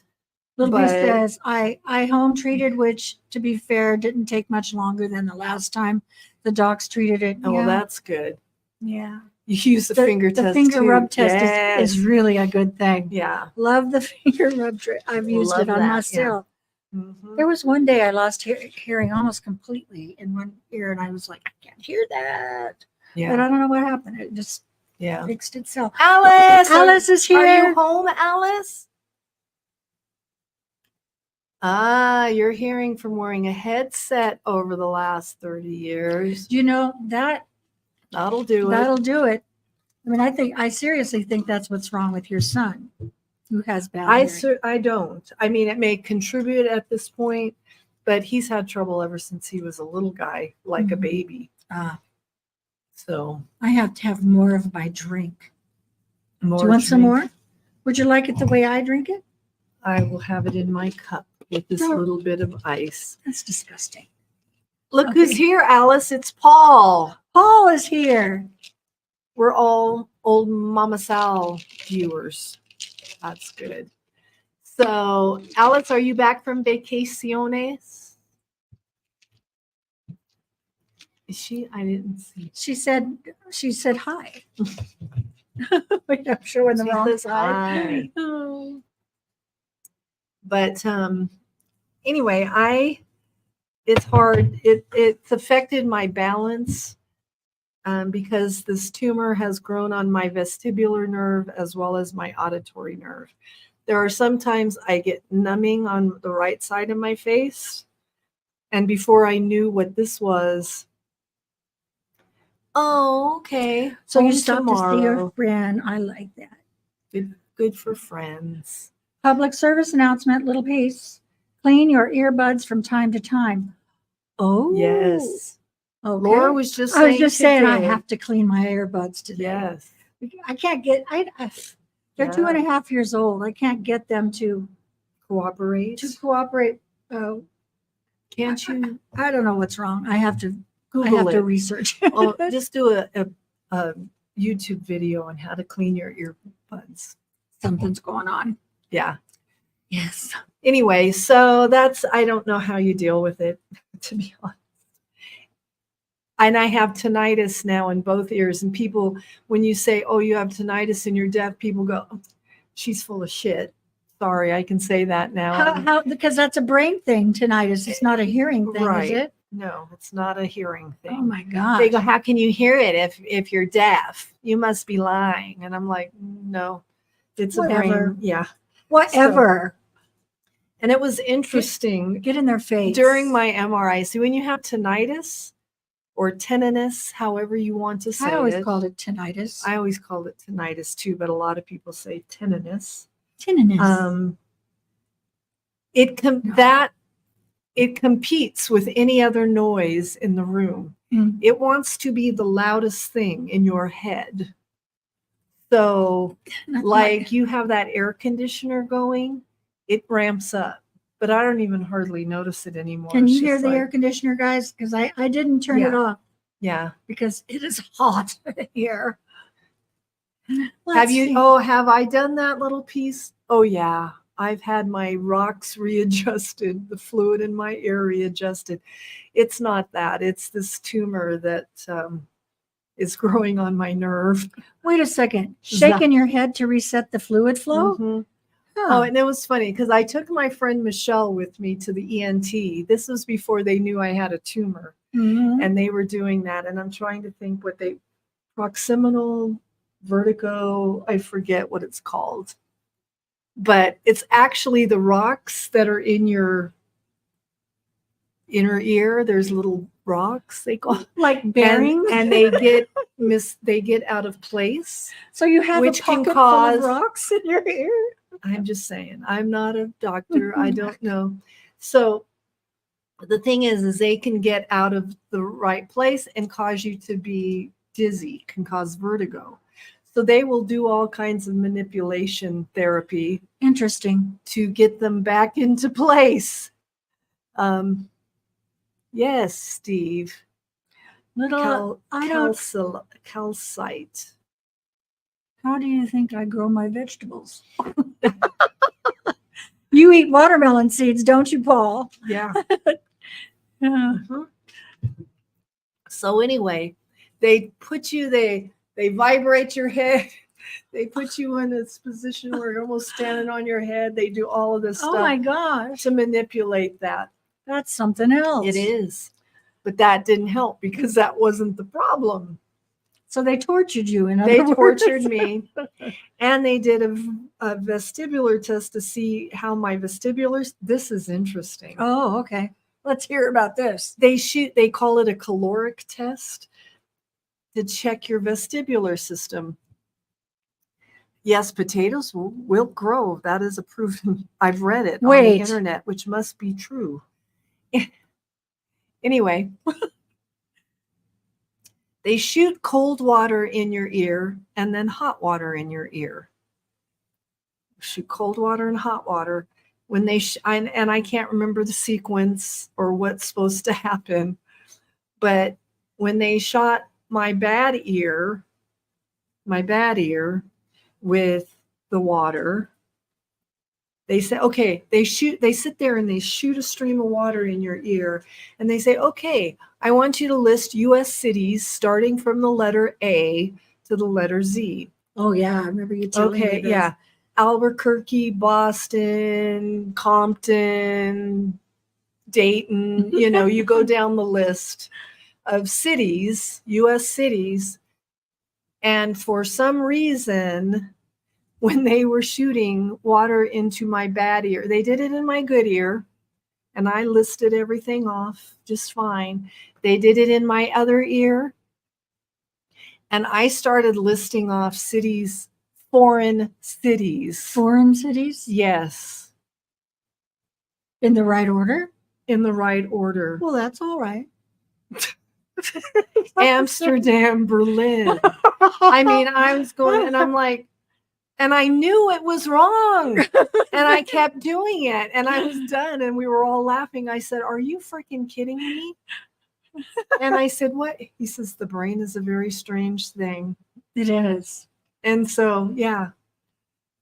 Little B says, I home treated, which to be fair, didn't take much longer than the last time the docs treated it. Oh, well, that's good. Yeah. You use the finger test. The finger too. rub test is really a good thing. Yeah. Love the finger rub. I've used it on myself. Yeah. Mm-hmm. There was one day I lost hearing almost completely in one ear, and I was like, I can't hear that. Yeah. But I don't know what happened. It just Yeah. fixed itself. Alice is here. Are you home, Alice? You're hearing from wearing a headset over the last 30 years. You know, That'll do it. That'll do it. I mean, I seriously think that's what's wrong with your son who has bad hearing. I don't. I mean, it may contribute at this point, but he's had trouble ever since he was a little guy, like a baby. So I have to have more of my drink. Do you want drink. some more? Would you like it the way I drink it? I will have it in my cup with this little bit of ice. That's disgusting. Look who's here, Alice. It's Paul. Paul is here. We're all old Mama Sal viewers. That's good. So, Alice, are you back from vacaciones? Is she? I didn't see. She said hi. Wait, I'm showing the wrong side. Oh. But anyway, it's hard. It's affected my balance because this tumor has grown on my vestibular nerve as well as my auditory nerve. There are sometimes I get numbing on the right side of my face. And before I knew what this was, oh, okay. So you stopped to see your friend. I like that. Good for friends. Public service announcement, little piece. Clean your earbuds from time to time. Oh. Yes. Okay. Laura was just saying. I was just saying I have to clean my earbuds today. Yes. I can't get, they're 2.5 years old. I can't get them to cooperate. Can't you? I don't know what's wrong. I have to Google to research. Oh, just do a YouTube video on how to clean your earbuds. Something's going on. Yeah. Yes. Anyway, so I don't know how you deal with it, to be honest. And I have tinnitus now in both ears. And people, when you say, oh, you have tinnitus and you're deaf, people go, oh, she's full of shit. Sorry, I can say that now. How? Because that's a brain thing, tinnitus. It's not a hearing thing, right. is it? No, it's not a hearing thing. Oh my They gosh. go, how can you hear it if you're deaf? You must be lying. And I'm like, no, it's a Whatever. brain. Yeah. Whatever. And it was interesting Get in their face. during my MRI. See, when you have tinnitus or tinnitus, however you want to say I always it. called it tinnitus. I always called it tinnitus too, but a lot of people say tinnitus. Tinnitus. It competes with any other noise in the room. Mm. It wants to be the loudest thing in your head. So, like you have that air conditioner going, it ramps up, but I don't even hardly notice it anymore. Can you It's hear just the like, air conditioner, guys? Because I didn't turn it Yeah. off yeah. because it is hot here. Have I done that little piece? Oh, yeah. I've had my rocks readjusted, the fluid in my ear readjusted. It's not that. It's this tumor that is growing on my nerve. Wait a second. Shaking your head to reset the fluid flow? Mhm. Huh. Oh, and it was funny because I took my friend Michelle with me to the ENT. This was before they knew I had a tumor, Mhm. and they were doing that. And I'm trying to think what proximal vertigo, I forget what it's called. But it's actually the rocks that are in your inner ear. There's little rocks they call Like bearings. and they get out of place. So you have which a can pocket cause- full of rocks in your ear? I'm just saying, I'm not a doctor. I don't know. So the thing is they can get out of the right place and cause you to be dizzy, can cause vertigo. So they will do all kinds of manipulation therapy Interesting. to get them back into place. Yes, Steve. Little, Calcite. how do you think I grow my vegetables? You eat watermelon seeds, don't you, Paul? Yeah. Yeah. Mhm. So anyway, they vibrate your head. They put you in this position where you're almost standing on your head. They do all of this Oh stuff my gosh. to manipulate that. That's something else. It is. But that didn't help because that wasn't the problem. So they tortured you, in other They words. tortured me. And they did a vestibular test to see how my vestibulars, this is interesting. Oh, okay. Let's hear about this. They call it a caloric test to check your vestibular system. Yes, potatoes will grow. That is a proven. I've read it on the internet, which must be true. Anyway, they shoot cold water in your ear and then hot water in your ear. Shoot cold water and hot water. When they and I can't remember the sequence or what's supposed to happen, but when they shot my bad ear with the water, they say, okay, they sit there and they shoot a stream of water in your ear and they say, okay, I want you to list US cities starting from the letter A to the letter Z. Oh yeah, I remember you telling me this. Yeah. Albuquerque, Boston, Compton, Dayton, you go down the list of cities, US cities. And for some reason, when they were shooting water into my bad ear, they did it in my good ear, and I listed everything off just fine. They did it in my other ear, and I started listing off cities, foreign cities. Foreign cities? Yes. In the right order? In the right order. Well, that's all right. Amsterdam, Berlin. I mean, I was going, and I'm like, and I knew it was wrong. And I kept doing it. And I was done. And we were all laughing. I said, are you freaking kidding me? And I said, what? He says, the brain is a very strange thing. It is. And so, yeah.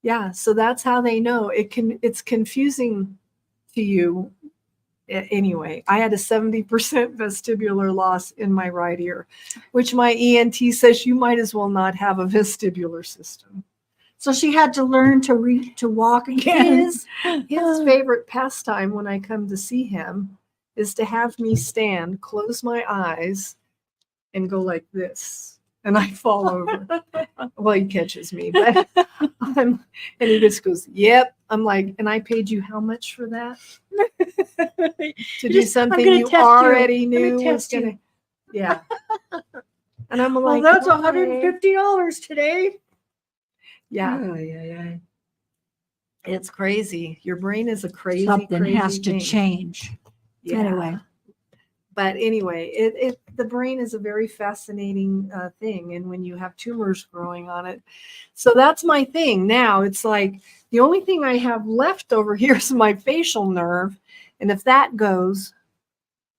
Yeah. So that's how they know. It's confusing to you. Anyway, I had a 70% vestibular loss in my right ear, which my ENT says you might as well not have a vestibular system. So she had to learn to walk again. His favorite pastime when I come to see him is to have me stand, close my eyes, and go like this. And I fall over. Well, he catches me, but and he just goes, yep. I'm like, and I paid you how much for that? To do something you already knew was going to, yeah. And I'm like, well, that's okay. $150 today. Yeah. Oh, yeah. It's crazy. Your brain is a crazy, Something crazy has to thing. change. Yeah. Anyway. But anyway, the brain is a very fascinating thing. And when you have tumors growing on it. So that's my thing. Now it's like the only thing I have left over here is my facial nerve. And if that goes,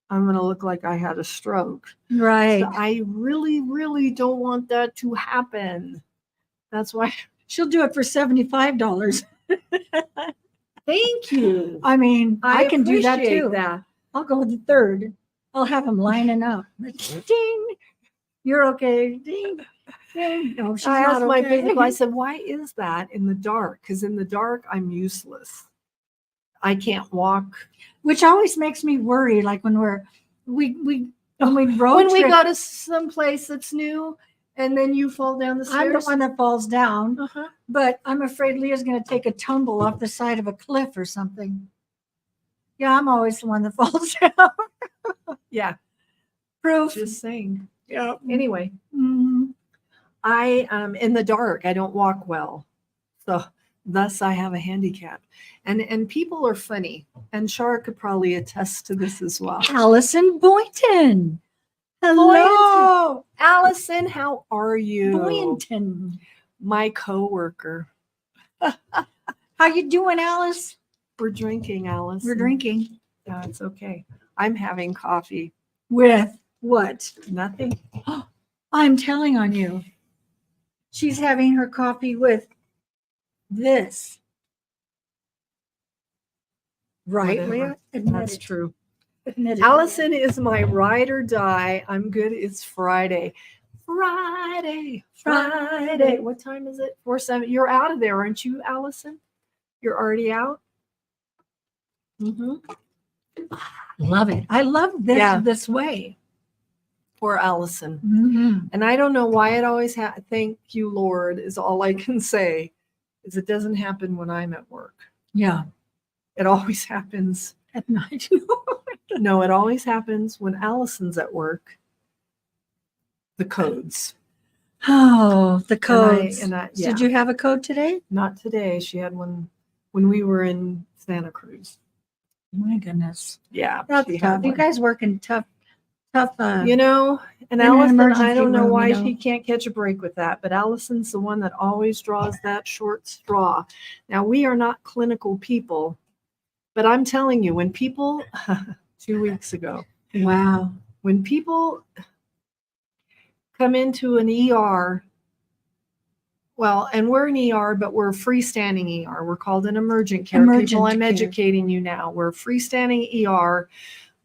I'm going to look like I had a stroke. Right. So I really, really don't want that to happen. That's why. She'll do it for $75. Thank you. I mean, I can do that appreciate too. That. I'll go with the third. I'll have them lining up. Ding. You're okay. Ding. Ding. No, she's I not asked my okay. physical, I said, why is that in the dark? Because in the dark, I'm useless. I can't walk. Which always makes me worry. Like when we road When we trip, go to some place that's new and then you fall down the stairs. I'm the one that falls down, Uh-huh. but I'm afraid Leah's going to take a tumble off the side of a cliff or something. Yeah, I'm always the one that falls down. Yeah. Proof. Just saying. Yeah. Anyway, Mhm. I in the dark, I don't walk well. So thus I have a handicap. And people are funny. And Shar could probably attest to this as well. Allison Boynton. Hello. Allison, how are you? Boynton. My coworker. How you doing, Alice? We're drinking, Alice. We're drinking. No, it's okay. I'm having coffee. With what? Nothing. I'm telling on you. She's having her coffee with this. Right, Whatever. Leah? Admit That's it. true. Admit it. Allison is my ride or die. I'm good. It's Friday. Friday. What time is it? 4:07. You're out of there, aren't you, Allison? You're already out? Mm-hmm. Love it. I love this this way. Poor Allison. Mm-hmm. And I don't know why it always thank you, Lord, is all I can say, is it doesn't happen when I'm at work. Yeah. It always happens At night. No, it always happens when Allison's at work. The codes. Oh, the codes. Yeah. Did you have a code today? Not today. She had one when we were in Santa Cruz. My goodness. Yeah. That's tough. You guys working tough. And and in an Allison, I emergency don't know room, why she can't catch a break with that, but Allison's the one that always draws that short straw. Now, we are not clinical people, but I'm telling you, when people, 2 weeks ago, wow, when people come into an ER, well, and we're an ER, but we're freestanding ER. We're called an emergent care. People, I'm educating you now. We're freestanding ER,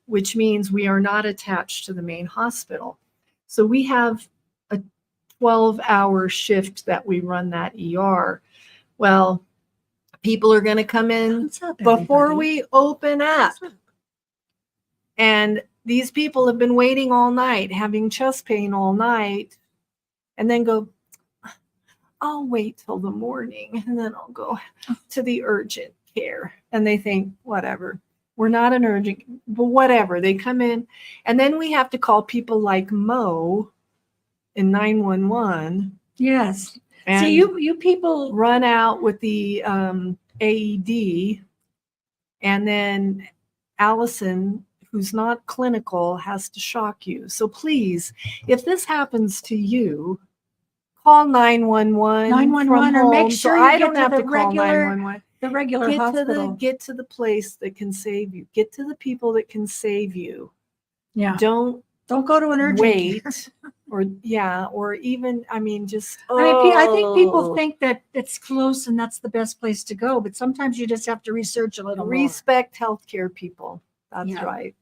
which means we are not attached to the main hospital. So we have a 12-hour shift that we run that ER. Well, people are going to come in before we open up. And these people have been waiting all night, having chest pain all night, and then go, I'll wait till the morning and then I'll go to the urgent care. And they think, whatever. We're not an urgent, but whatever. They come in, and then we have to call people like Mo in 911. Yes. And so you people run out with the AED, and then Allison, who's not clinical, has to shock you. So please, if this happens to you, call 911. 911, or make sure I you don't get have to to the call regular 911. the regular hospital. Get to the place that can save you. Get to the people that can save you. Yeah. Don't go to an urgent wait care. or even, I mean, just, I think people think that it's close and that's the best place to go, but sometimes you just have to research a little more. Respect healthcare people. That's Yeah. right.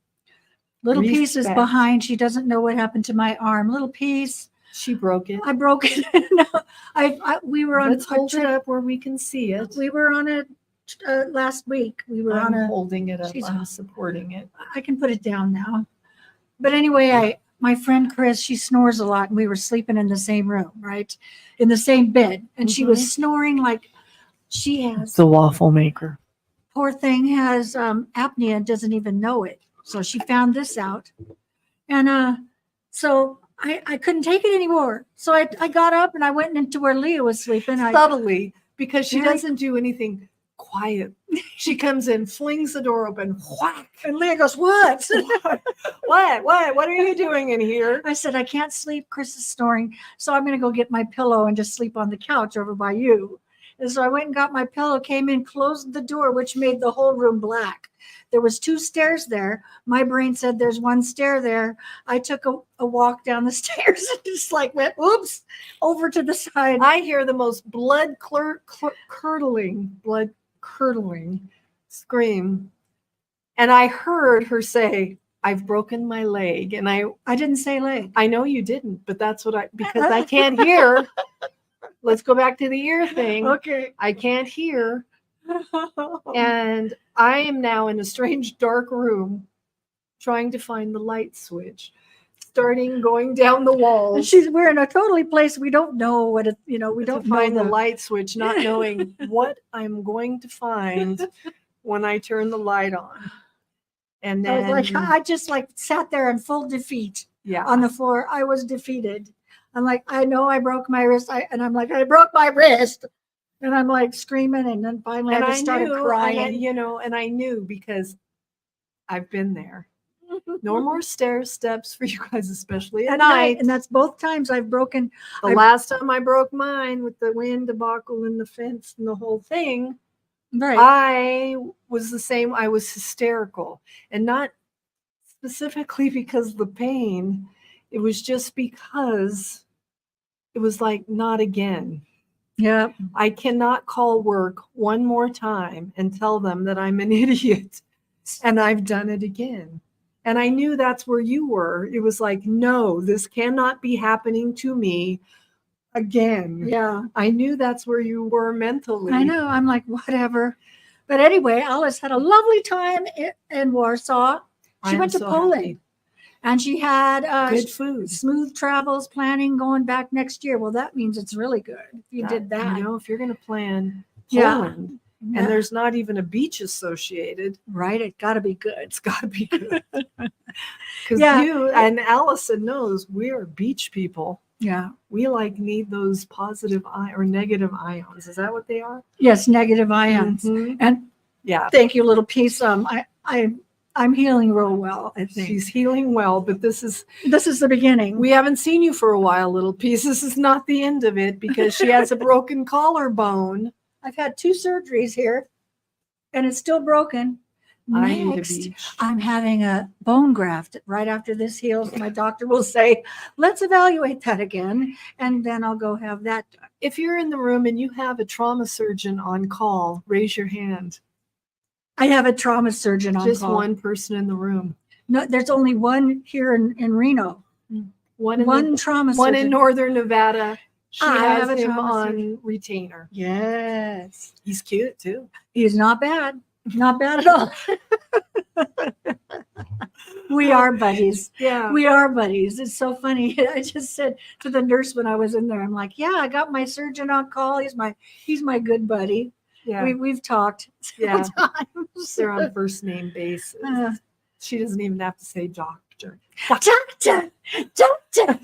Little Piece is Respect. behind. She doesn't know what happened to my arm. Little Piece. She broke it. I broke it. We were on Let's a hold it trip. up where we can see it. We were on a last week. We were I'm on a. holding it up. she's- I'm supporting it. I can put it down now. But anyway, my friend Chris, she snores a lot, and we were sleeping in the same room, right, in the same bed, and she was snoring like she has. The waffle maker. Poor thing has apnea and doesn't even know it. So she found this out, and so I couldn't take it anymore. So I got up and I went into where Leah was sleeping. Subtly, because she Very- doesn't do anything quiet. She comes in, flings the door open, whack. And Leah goes, "What?" What are you doing in here? I said, "I can't sleep. Chris is snoring. So I'm going to go get my pillow and just sleep on the couch over by you." And so I went and got my pillow, came in, closed the door, which made the whole room black. There was 2 stairs there. My brain said there's 1 stair there. I took a walk down the stairs and just like went, oops, over to the side. I hear the most blood curdling scream. And I heard her say, "I've broken my leg." And I didn't say leg. I know you didn't, but that's because I can't hear. Let's go back to the ear thing. Okay. I can't hear. And I am now in a strange dark room trying to find the light switch, going down the And walls. we're in a totally place we don't know what it, we To don't know find the light switch, not knowing what I'm going to find when I turn the light on. And I then, was like, I just like sat there in full defeat yeah, on the floor. I was defeated. I'm like, I know I broke my wrist. And I'm like, I broke my wrist. And I'm like screaming. And then finally and I I just started knew, crying. and I knew because I've been there. No more steps for you guys, especially at night. And that's both times I've broken. The last time I broke mine with the wind debacle and the fence and the whole thing, Right. I was the same. I was hysterical, and not specifically because of the pain. It was just because it was like, not again. Yeah. I cannot call work one more time and tell them that I'm an idiot, and I've done it again. And I knew that's where you were. It was like, no, this cannot be happening to me again. Yeah. I knew that's where you were mentally. I know. I'm like, whatever. But anyway, Alice had a lovely time in Warsaw. She I went am to so Poland. happy. And she had Good food. smooth travels, planning going back next year. Well, that means it's really good if you did that. If you're going to plan Yeah. Poland, Yeah. and there's not even a beach associated, Right, it got to be good. it's got to be good. Because Yeah. you and Allison knows we are beach people. Yeah. We need those positive or negative ions. Is that what they are? Yes, negative ions. Mhm. And Yeah. thank you, little piece. I'm healing real well. I think She's healing well, but this is the beginning. we haven't seen you for a while, little piece. This is not the end of it because she has a broken collarbone. I've had 2 surgeries here, and it's still broken. I need a Next, beach. I'm having a bone graft right after this heals. My doctor will say, "Let's evaluate that again," and then I'll go have that done. If you're in the room and you have a trauma surgeon on call, raise your hand. I have a trauma surgeon on Just call. one person in the room. No, there's only one here in Reno. One trauma one surgeon. in Northern Nevada. She I has have a him trauma on surgeon. retainer. Yes, He's cute too. he's not bad. Not bad at all. We are buddies. Yeah. We are buddies. It's so funny. I just said to the nurse when I was in there, I'm like, "Yeah, I got my surgeon on call. He's my good buddy. Yeah. We've talked Yeah. several times." They're on first name basis. She doesn't even have to say doctor. Doctor.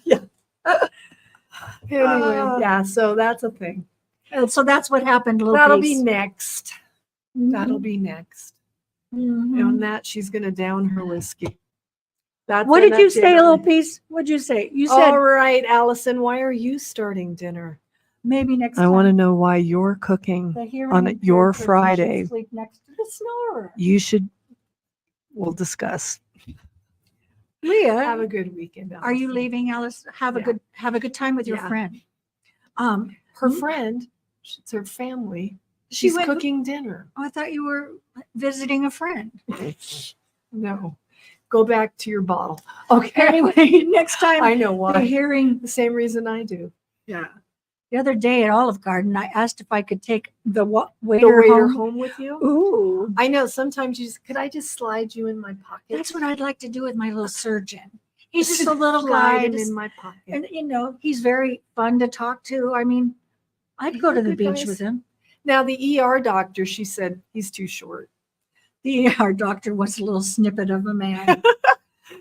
Yeah. Anyway, yeah, so that's a thing. And so that's what happened. Little That'll piece. be next. That'll be next. Mhm. And that she's gonna down her whiskey. That's What an did you update say, on little it. piece? What'd you say? You said All right, Allison, why are you starting dinner? maybe next I time. want to know why you're cooking. The hearing on impaired your person should Friday. sleep next to the snorer. You should. We'll discuss. Leah, Have a good weekend. are you Allison. leaving, Alice? Have Yeah. a good time with your Yeah. friend. Her friend? It's her family. She She's went- cooking dinner. Oh, I thought you were visiting a friend. No, go back to your bottle. Okay. Anyway, next time I know the why. hearing. The same reason I do. Yeah. The other day at Olive Garden, I asked if I could take the The waiter waiter home. home with you. Ooh, I know sometimes could I just slide you in my pocket? that's what I'd like to do with my little surgeon. He's just a little Slide guy, him just- in my pocket. and he's very fun to talk to. I mean, I'd He's go a to the good beach guy. with him. Now the ER doctor, she said he's too short. The ER doctor was a little snippet of a man,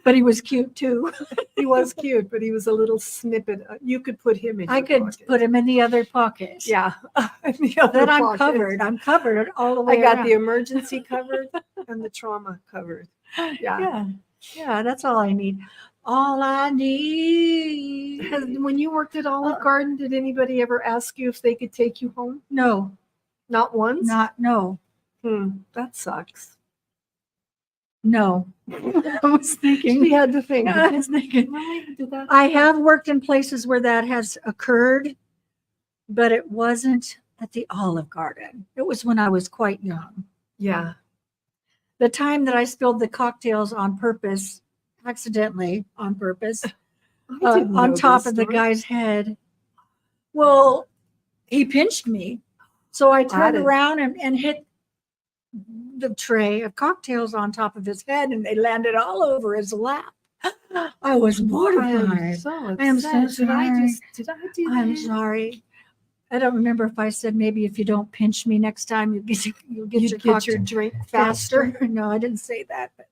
but he was cute too. He was cute, but he was a little snippet. You could put him in. I your could pocket. put him in the other pocket. Yeah, in the other Then I'm pocket. covered. I'm covered all the I way got around. the emergency covered and the trauma covered. Yeah. Yeah, that's all I need. All I need. When you worked at Olive Garden, did anybody ever ask you if they could take you home? No, Not once? no. That sucks. No. I was thinking. She had to think. I was thinking. Really? Did that I have worked in places where that has occurred, but it wasn't at the Olive Garden. It was when I was quite young. Yeah. The time that I spilled the cocktails on purpose, accidentally on purpose, I didn't know on top this of the story. guy's head. Well, he pinched me. So I turned Got it. around and hit the tray of cocktails on top of his head, and they landed all over his lap. I was I am mortified. so upset. I am so Did I sorry. did I do I'm that? sorry. I don't remember if I said maybe if you don't pinch me next time, you'll get You your get your cocktail drink faster. faster. No, I didn't say that. But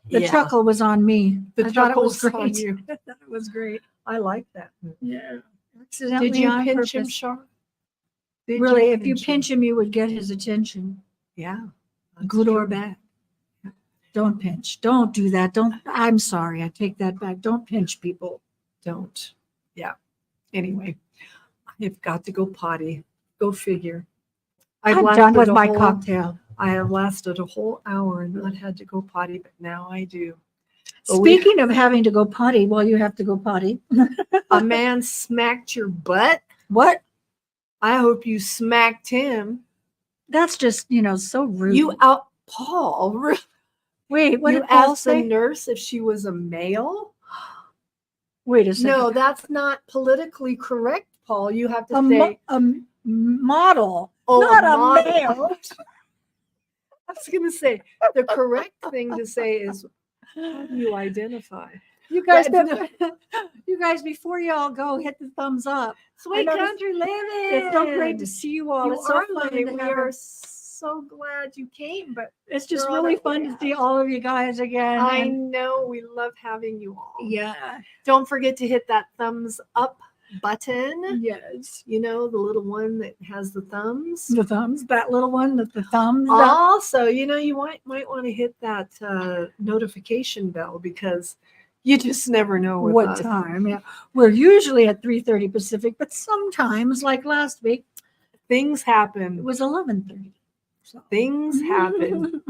the Yeah. chuckle was on me. The I thought it chuckle was was on great. you. I thought it was great. I like that. Yeah. Accidentally Did you on pinch him, purpose. Char? Did Really, if you him? pinch him, you would get his attention, Yeah. that's good or true. bad. Don't pinch. Don't do that. Don't. I'm sorry. I take that back. Don't pinch people. Don't. Yeah. Anyway, I've got to go potty. Go figure. I'm lasted done with a my whole- cocktail. I have lasted a whole hour and not had to go potty, but now I do. But we- Speaking of having to go potty, well, you have to go potty. A man smacked your butt. What? I hope you smacked him. That's just so rude. You out, Paul. Really? Wait. What You did Paul asked the say? nurse if she was a male. Wait a second. No, that's not politically correct, Paul. You have to a, say, a model, oh, not a model. male. I was going to say the correct thing to say is, how do you identify? You guys, That's you guys, before y'all go, hit the thumbs up. Sweet noticed- country living. It's so great to see you all. You It's so are fun living. to We have are her. so glad you came, but It's just we're on really our fun way to see out. all of you guys again. I and- know we love having you all. yeah. Don't forget to hit that thumbs up button. Yes. You know, the little one that has the thumbs. The thumbs, that little one, the thumbs. Also, you might want to hit that notification bell because you just never know with What us. time? Yeah. We're usually at 3:30 Pacific, but sometimes, like last week, Things it happen. was 11:30. So. Things happen.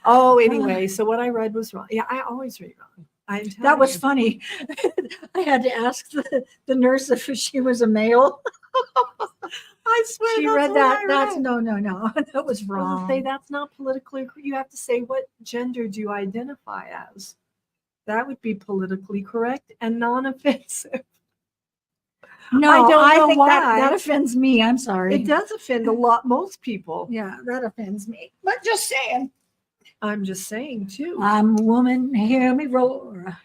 Oh, anyway, so what I read was wrong. Yeah, I always read wrong. That was funny. I had to ask the nurse if she was a male. I swear She that's read what that. I That's read. no. That was Doesn't wrong. say that's not politically. You have to say what gender do you identify as. That would be politically correct and non-offensive. No, I don't know think why. that offends me. I'm sorry. It does offend most people. Yeah, that offends me. But just saying. I'm just saying too. I'm a woman. Hear me roar.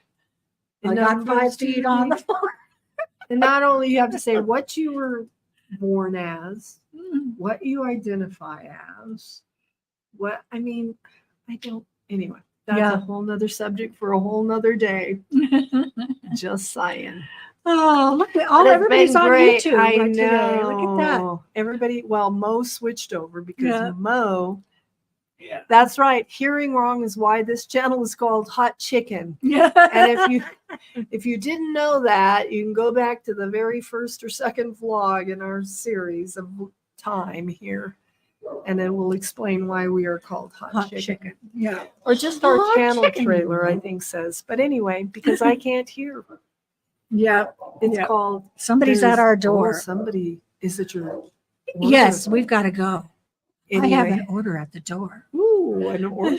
I got 5 feet on the floor. And not only you have to say what you were born as, what you identify as, I don't, anyway, that's Yeah. a whole nother subject for a whole nother day. Just saying. Oh, look at But it's everybody's been on great. YouTube I right today. Look at that. know. Everybody, well, Mo switched over because Yeah. Mo, Yeah. that's right. Hearing wrong is why this channel is called Hot Chicken. Yeah. And if you didn't know that, you can go back to the very first or second vlog in our series of time here, and it will explain why we are called Hot, Chicken. Yeah. Or just our Hot channel Chicken. trailer, I think says. But anyway, because I can't hear, Yeah. it's Yeah. called. Somebody's there's- at our oh, door. somebody, is it your? Yes, we've got to go. Anyway. I have an order at the door. Ooh, Oh, an order.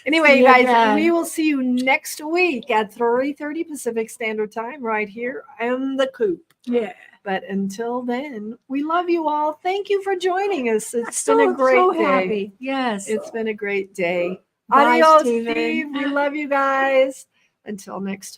Anyway, See you guys, again. we will see you next week at 3:30 Pacific Standard Time right here in the coop. Yeah. But until then, we love you all. Thank you for joining us. It's So, been a great so day. happy. Yes. It's been a great day. Bye, Adios, Stephen. Steve. We love you guys. Until next time.